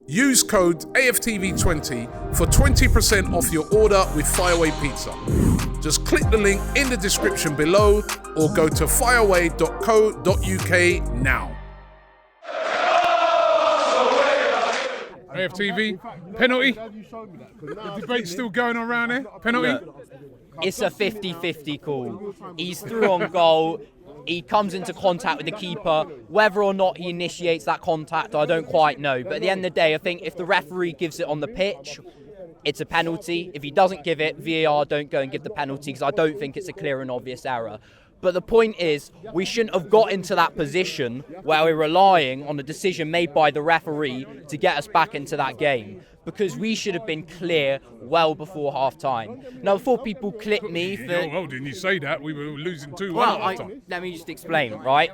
Use code AFTV20 for 20% off your order with Fireway Pizza. Just click the link in the description below or go to fireway.co.uk now. AFTV, penalty? The debate's still going on around here. Penalty? Look, it's a 50-50 call. He's through on goal. He comes into contact with the keeper. Whether or not he initiates that contact, I don't quite know. But at the end of the day, I think if the referee gives it on the pitch, it's a penalty. If he doesn't give it, VAR don't go and give the penalty because I don't think it's a clear and obvious error. But the point is, we shouldn't have got into that position where we're relying on a decision made by the referee to get us back into that game. Because we should have been clear well before half-time. Now, before people clip me for... Oh, didn't you say that? We were losing 2-1 Well, at half-time. let me just explain, right?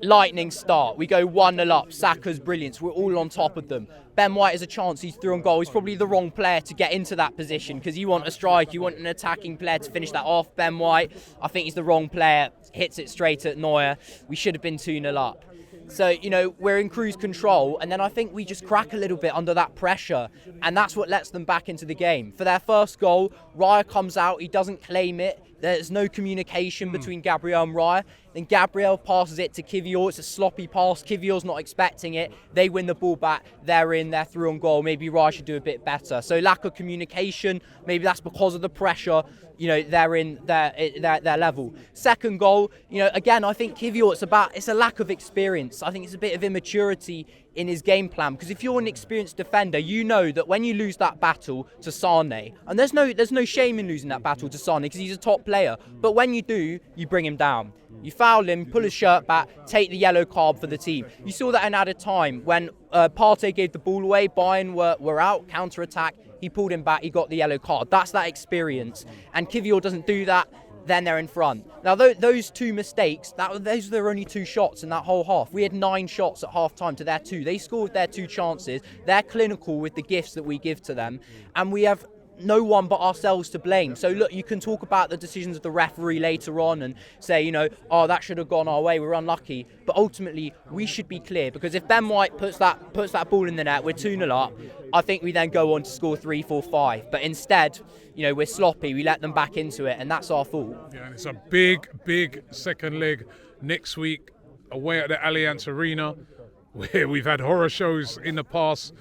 Lightning start. We go 1-0 up. Saka's brilliance. We're all on top of them. Ben White has a chance. He's through on goal. He's probably the wrong player to get into that position because you want a strike. You want an attacking player to finish that off. Ben White, I think he's the wrong player. Hits it straight at Neuer. We should have been 2-0 up. So, we're in cruise control, and then I think we just crack a little bit under that pressure, and that's what lets them back into the game. For their first goal, Raya comes out, he doesn't claim it. There's no communication between Gabriel and Raya. Then Gabriel passes it to Kivior. It's a sloppy pass. Kivior's not expecting it. They win the ball back. They're in. They're through on goal. Maybe Raya should do a bit better. So lack of communication. Maybe that's because of the pressure. They're in their level. Second goal. Again, I think Kivior. It's a lack of experience. I think it's a bit of immaturity in his game plan. Because if you're an experienced defender, you know that when you lose that battle to Sane, and there's no shame in losing that battle to Sane because he's a top player. But when you do, you bring him down. You foul him, pull his shirt back, take the yellow card for the team. You saw that in added time when Partey gave the ball away, Bayern were out, counter-attack, he pulled him back, he got the yellow card. That's that experience. And Kivior doesn't do that, then they're in front. Now, those two mistakes, those are their only 2 shots in that whole half. We had 9 shots at half-time to their 2. They scored their 2 chances. They're clinical with the gifts that we give to them. And we have no one but ourselves to blame. So look, you can talk about the decisions of the referee later on and say, that should have gone our way, we're unlucky. But ultimately, we should be clear because if Ben White puts that ball in the net, we're 2-0 up, I think we then go on to score 3, 4, 5. But instead, we're sloppy, we let them back into it, and that's our fault. Yeah, and it's a big second leg next week away at the Allianz Arena where we've had horror shows in the past.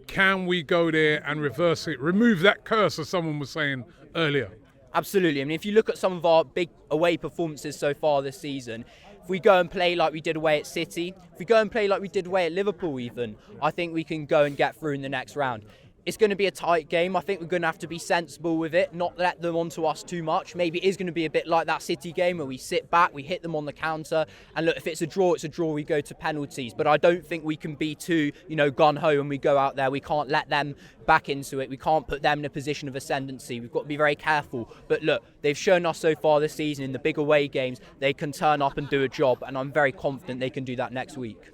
Can we go there and reverse it, remove that curse, as someone was saying earlier? Absolutely. I mean, if you look at some of our big away performances so far this season, if we go and play like we did away at City, if we go and play like we did away at Liverpool even, I think we can go and get through in the next round. It's going to be a tight game. I think we're going to have to be sensible with it, not let them onto us too much. Maybe it is going to be a bit like that City game where we sit back, we hit them on the counter, and look, if it's a draw, it's a draw, we go to penalties. But I don't think we can be too, gun-ho when we go out there. We can't let them back into it. We can't put them in a position of ascendancy. We've got to be very careful. But look, they've shown us so far this season in the big away games, they can turn up and do a job, and I'm very confident they can do that next week.